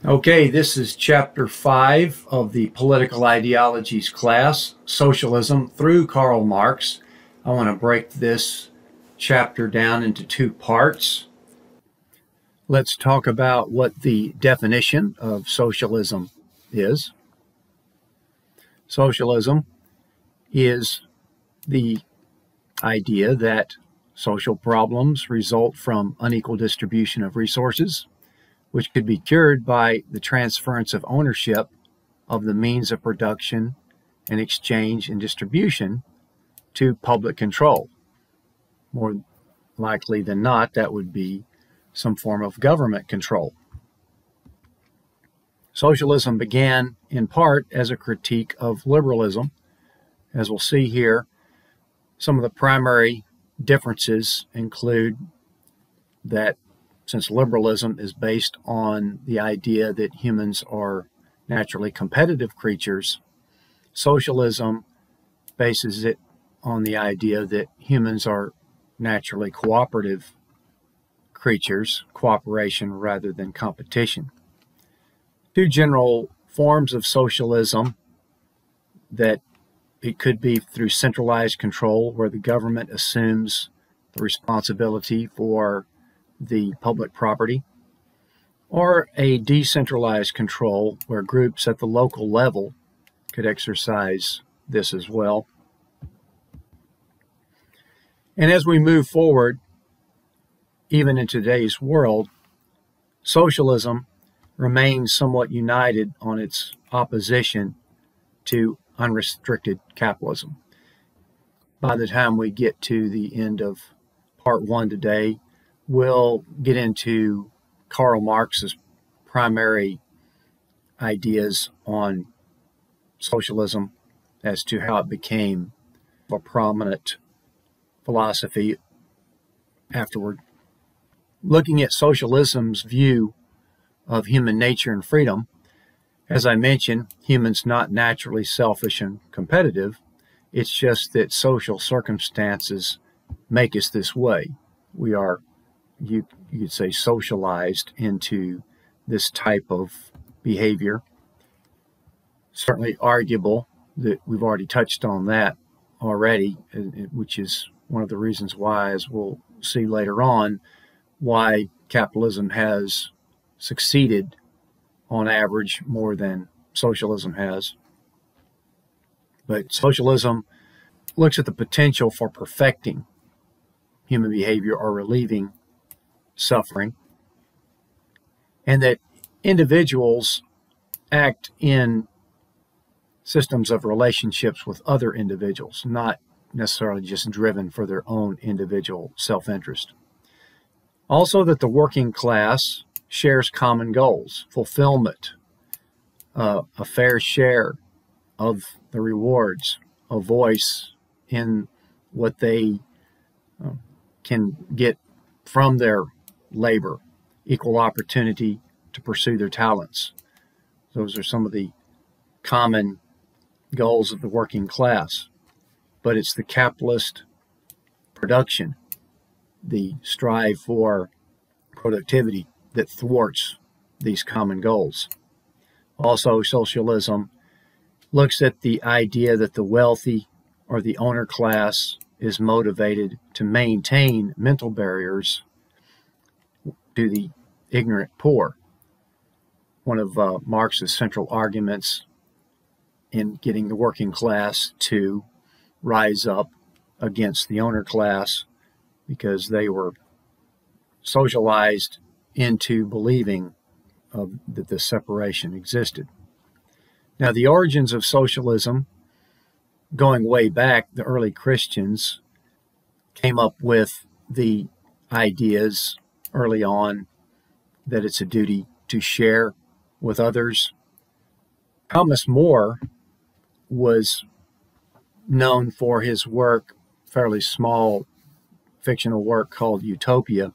Okay, this is Chapter 5 of the Political Ideologies class, Socialism through Karl Marx. I want to break this chapter down into two parts. Let's talk about what the definition of socialism is. Socialism is the idea that social problems result from unequal distribution of resources, which could be cured by the transference of ownership of the means of production and exchange and distribution to public control. More likely than not, that would be some form of government control. Socialism began in part as a critique of liberalism. As we'll see here, some of the primary differences include that since liberalism is based on the idea that humans are naturally competitive creatures, socialism bases it on the idea that humans are naturally cooperative creatures, cooperation rather than competition. Two general forms of socialism: that it could be through centralized control, where the government assumes the responsibility for the public property, or a decentralized control where groups at the local level could exercise this as well. And as we move forward, even in today's world, socialism remains somewhat united on its opposition to unrestricted capitalism. By the time we get to the end of part one today, we'll get into Karl Marx's primary ideas on socialism as to how it became a prominent philosophy afterward. Looking at socialism's view of human nature and freedom, as I mentioned, humans not naturally selfish and competitive. It's just that social circumstances make us this way. We are, you could say, socialized into this type of behavior. Certainly arguable that we've already touched on that already, which is one of the reasons why, as we'll see later on, why capitalism has succeeded on average more than socialism has. But socialism looks at the potential for perfecting human behavior or relieving suffering, and that individuals act in systems of relationships with other individuals, not necessarily just driven for their own individual self-interest. Also, that the working class shares common goals: fulfillment, a fair share of the rewards, a voice in what they can get from their labor, equal opportunity to pursue their talents. Those are some of the common goals of the working class. But it's the capitalist production, the strive for productivity, that thwarts these common goals. Also, socialism looks at the idea that the wealthy or the owner class is motivated to maintain mental barriers to the ignorant poor. One of Marx's central arguments in getting the working class to rise up against the owner class, because they were socialized into believing that this separation existed. Now, the origins of socialism, going way back, the early Christians came up with the ideas early on that it's a duty to share with others. Thomas More was known for his work, fairly small fictional work called Utopia,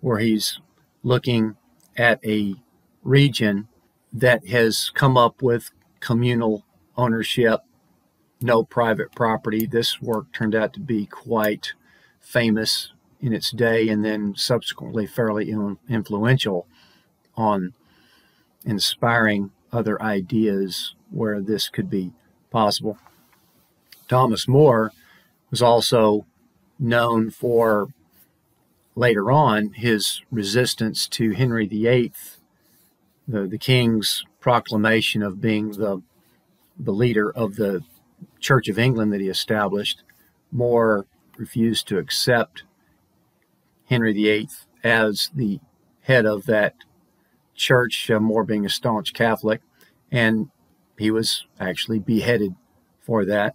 where he's looking at a region that has come up with communal ownership, no private property. This work turned out to be quite famous in its day, and then subsequently fairly influential on inspiring other ideas where this could be possible. Thomas More was also known for, later on, his resistance to Henry VIII, the king's proclamation of being the leader of the Church of England that he established. More refused to accept Henry VIII as the head of that church, More being a staunch Catholic, and he was actually beheaded for that.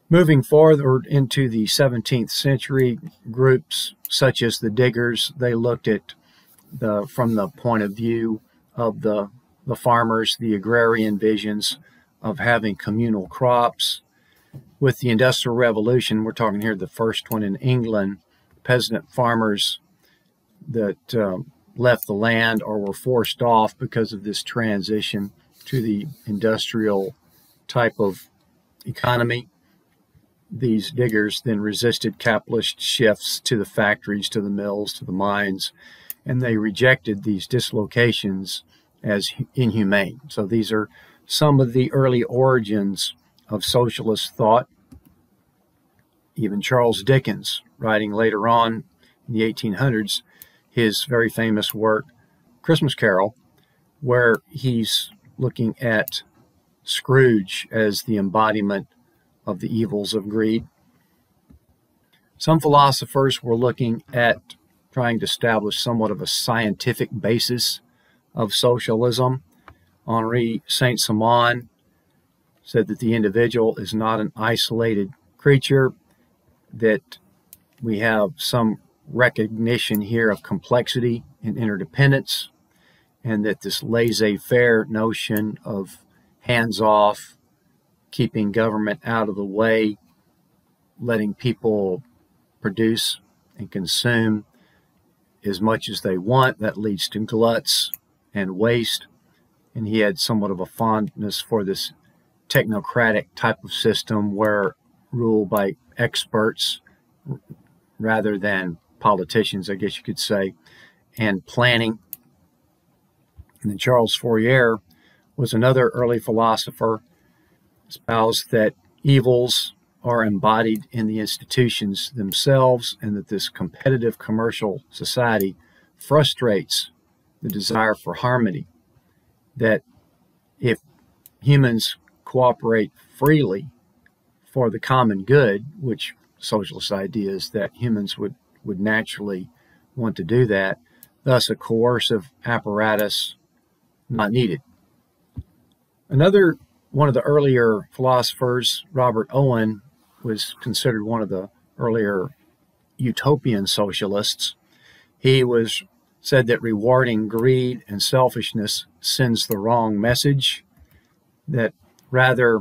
Moving forward into the 17th century, groups such as the Diggers, they looked at from the point of view of the farmers, the agrarian visions of having communal crops. With the Industrial Revolution, we're talking here the first one in England, peasant farmers that left the land or were forced off because of this transition to the industrial type of economy. These diggers then resisted capitalist shifts to the factories, to the mills, to the mines, and they rejected these dislocations as inhumane. So these are some of the early origins of socialist thought. Even Charles Dickens, writing later on in the 1800s, his very famous work, Christmas Carol, where he's looking at Scrooge as the embodiment of the evils of greed. Some philosophers were looking at trying to establish somewhat of a scientific basis of socialism. Henri Saint-Simon said that the individual is not an isolated creature, that we have some recognition here of complexity and interdependence, and that this laissez-faire notion of hands-off, keeping government out of the way, letting people produce and consume as much as they want, that leads to gluts and waste. And he had somewhat of a fondness for this technocratic type of system where rule by experts rather than politicians, I guess you could say, and planning. And then Charles Fourier was another early philosopher, espoused that evils are embodied in the institutions themselves, and that this competitive commercial society frustrates the desire for harmony, that if humans cooperate freely for the common good, which socialist idea is that humans would naturally want to do that, thus a coercive apparatus not needed. Another one of the earlier philosophers, Robert Owen, was considered one of the earlier utopian socialists. He said that rewarding greed and selfishness sends the wrong message, that rather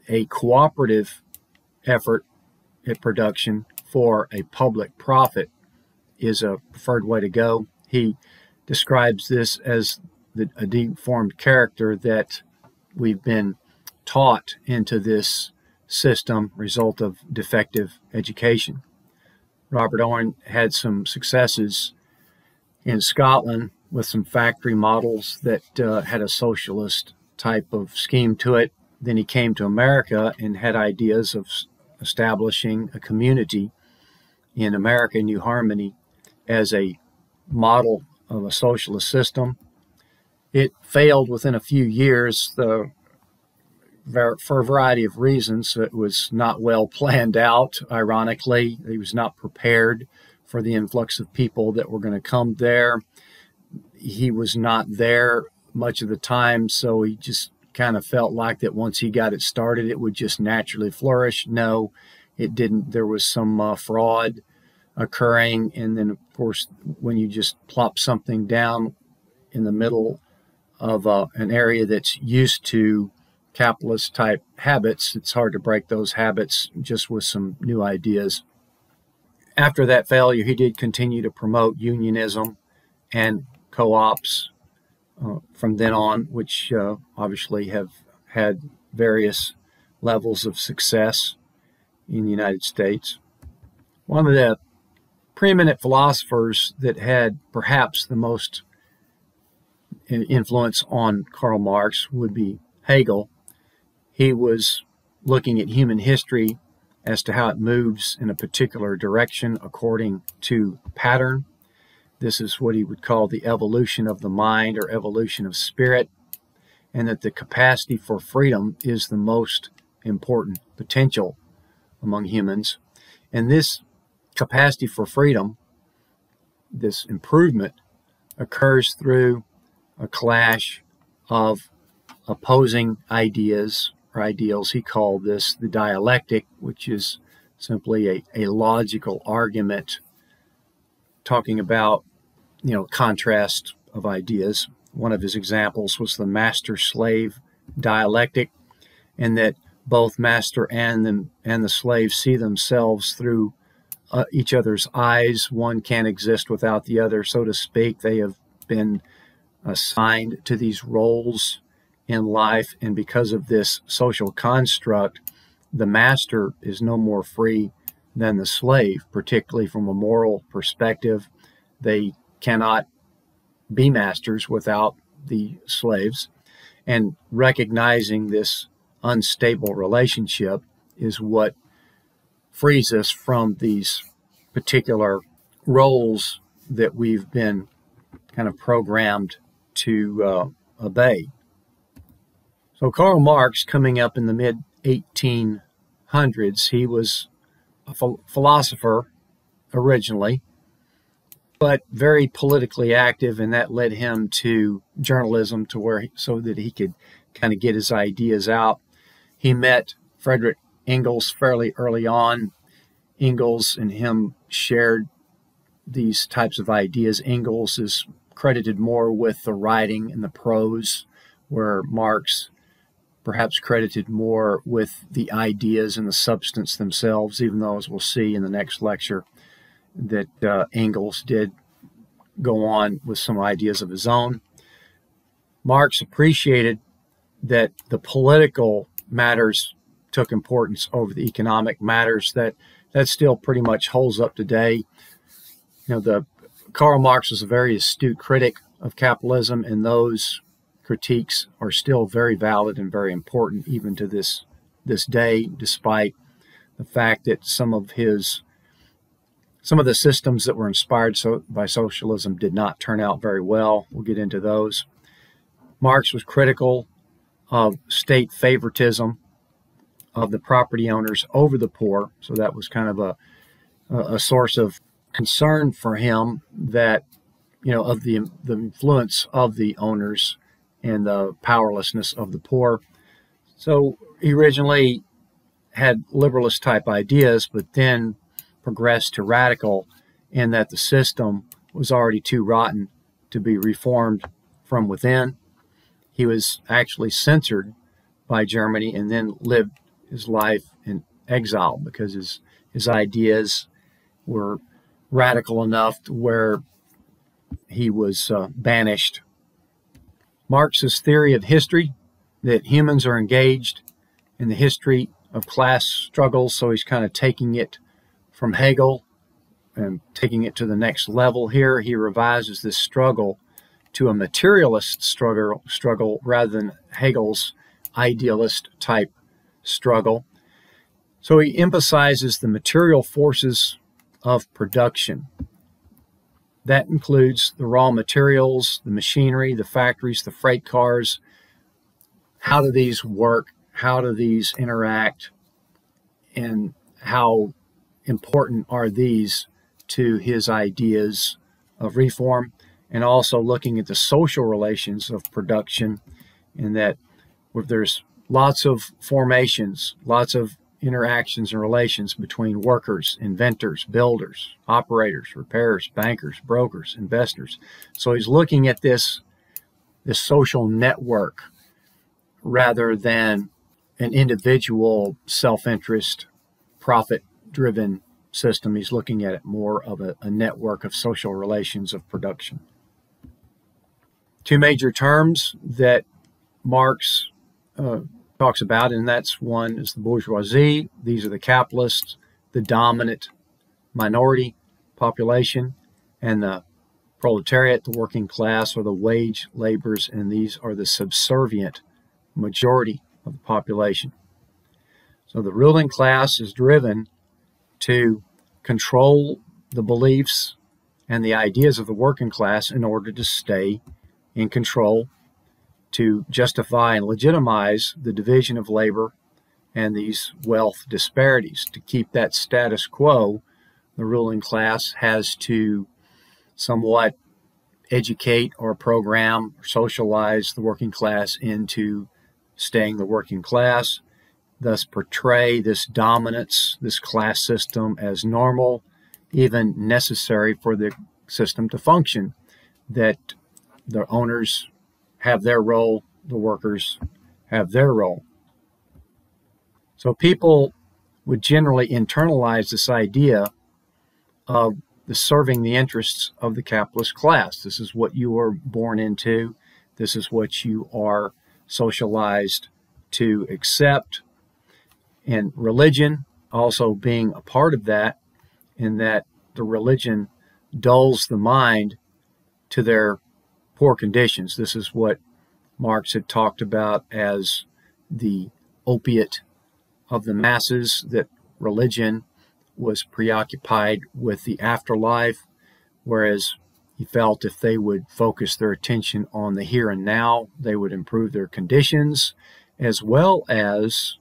a cooperative effort at production for a public profit is a preferred way to go. He describes this as a deformed character that we've been taught into this system, result of defective education. Robert Owen had some successes in Scotland with some factory models that had a socialist type of scheme to it. Then he came to America and had ideas of establishing a community in America, New Harmony, as a model of a socialist system. It failed within a few years for a variety of reasons. It was not well planned out, ironically. He was not prepared for the influx of people that were going to come there. He was not there much of the time, so he just kind of felt like that once he got it started, it would just naturally flourish. No, it didn't. There was some fraud occurring, and then, of course, when you just plop something down in the middle of an area that's used to capitalist type habits, it's hard to break those habits just with some new ideas. After that failure, he did continue to promote unionism and co-ops from then on, which obviously have had various levels of success in the United States. One of the preeminent philosophers that had perhaps the most influence on Karl Marx would be Hegel. He was looking at human history as to how it moves in a particular direction according to pattern. This is what he would call the evolution of the mind or evolution of spirit, and that the capacity for freedom is the most important potential among humans. And this capacity for freedom, this improvement, occurs through a clash of opposing ideas or ideals. He called this the dialectic, which is simply a logical argument talking about, contrast of ideas. One of his examples was the master-slave dialectic, and that both master and the slave see themselves through each other's eyes. One can't exist without the other, so to speak. They have been assigned to these roles in life, and because of this social construct, the master is no more free than the slave, particularly from a moral perspective. They cannot be masters without the slaves, and recognizing this unstable relationship is what frees us from these particular roles that we've been kind of programmed to obey. So Karl Marx, coming up in the mid-1800s, he was a philosopher originally, but very politically active, and that led him to journalism so that he could kind of get his ideas out. He met Friedrich Engels fairly early on. Engels and him shared these types of ideas. Engels is credited more with the writing and the prose, where Marx perhaps credited more with the ideas and the substance themselves, even though, as we'll see in the next lecture, that Engels did go on with some ideas of his own. Marx appreciated that the political matters took importance over the economic matters. That still pretty much holds up today. Karl Marx was a very astute critic of capitalism, and those critiques are still very valid and very important even to this day, despite the fact that some of the systems that were inspired by socialism did not turn out very well. We'll get into those. Marx was critical of state favoritism of the property owners over the poor, so that was kind of a source of concern for him, that of the influence of the owners and the powerlessness of the poor. So he originally had liberalist type ideas, but then progressed to radical, in that the system was already too rotten to be reformed from within. He was actually censored by Germany and then lived his life in exile because his ideas were radical enough to where he was banished. Marx's theory of history, that humans are engaged in the history of class struggles, so he's kind of taking it from Hegel and taking it to the next level here. He revises this struggle to a materialist struggle rather than Hegel's idealist type struggle. So he emphasizes the material forces of production. That includes the raw materials, the machinery, the factories, the freight cars. How do these work? How do these interact? And how important are these to his ideas of reform? And also looking at the social relations of production, in that there's lots of formations, lots of interactions and relations between workers, inventors, builders, operators, repairers, bankers, brokers, investors. So he's looking at this social network rather than an individual self-interest, profit-driven system. He's looking at it more of a network of social relations of production. Two major terms that Marx talks about, and that's one is the bourgeoisie. These are the capitalists, the dominant minority population, and the proletariat, the working class, or the wage laborers, and these are the subservient majority of the population. So the ruling class is driven to control the beliefs and the ideas of the working class in order to stay in control, to justify and legitimize the division of labor and these wealth disparities. To keep that status quo, the ruling class has to somewhat educate or program or socialize the working class into staying the working class, thus portray this dominance, this class system as normal, even necessary for the system to function, that the owners have their role, the workers have their role. So people would generally internalize this idea of serving the interests of the capitalist class. This is what you are born into. This is what you are socialized to accept. And religion also being a part of that, in that the religion dulls the mind to their poor conditions. This is what Marx had talked about as the opiate of the masses, that religion was preoccupied with the afterlife, whereas he felt if they would focus their attention on the here and now, they would improve their conditions, as well as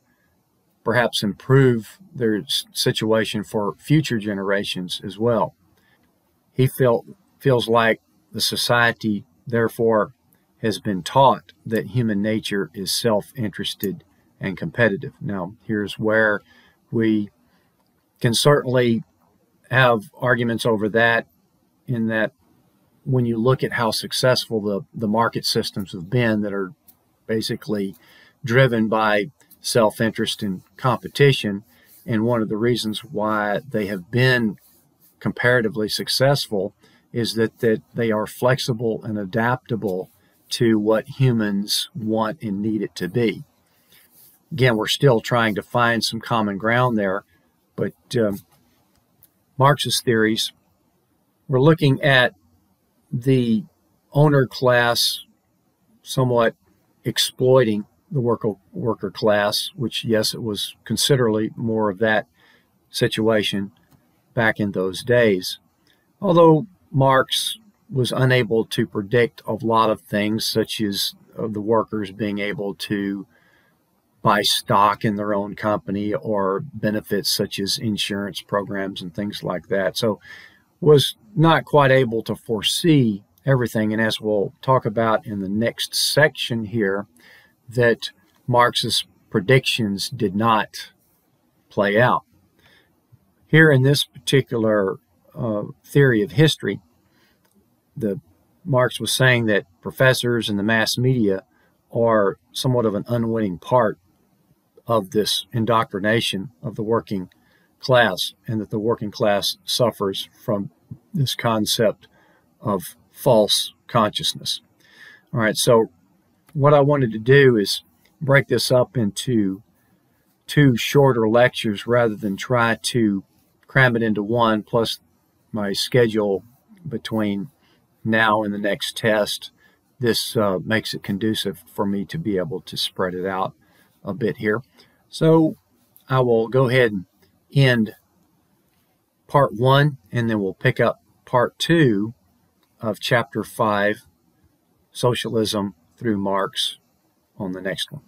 perhaps improve their situation for future generations as well. He feels like the society, therefore, has been taught that human nature is self-interested and competitive. Now, here's where we can certainly have arguments over that, in that when you look at how successful the market systems have been that are basically driven by self-interest and competition, and one of the reasons why they have been comparatively successful is that they are flexible and adaptable to what humans want and need it to be. Again, we're still trying to find some common ground there, but Marx's theories, we're looking at the owner class somewhat exploiting the worker class, which, yes, it was considerably more of that situation back in those days. Although Marx was unable to predict a lot of things, such as the workers being able to buy stock in their own company or benefits such as insurance programs and things like that. So was not quite able to foresee everything. And as we'll talk about in the next section here, that Marx's predictions did not play out. Here in this particular theory of history, Marx was saying that professors and the mass media are somewhat of an unwitting part of this indoctrination of the working class, and that the working class suffers from this concept of false consciousness. All right, so what I wanted to do is break this up into two shorter lectures rather than try to cram it into one, plus my schedule between now and the next test. This makes it conducive for me to be able to spread it out a bit here. So I will go ahead and end part 1, and then we'll pick up part 2 of chapter 5, Socialism through Marx, on the next one.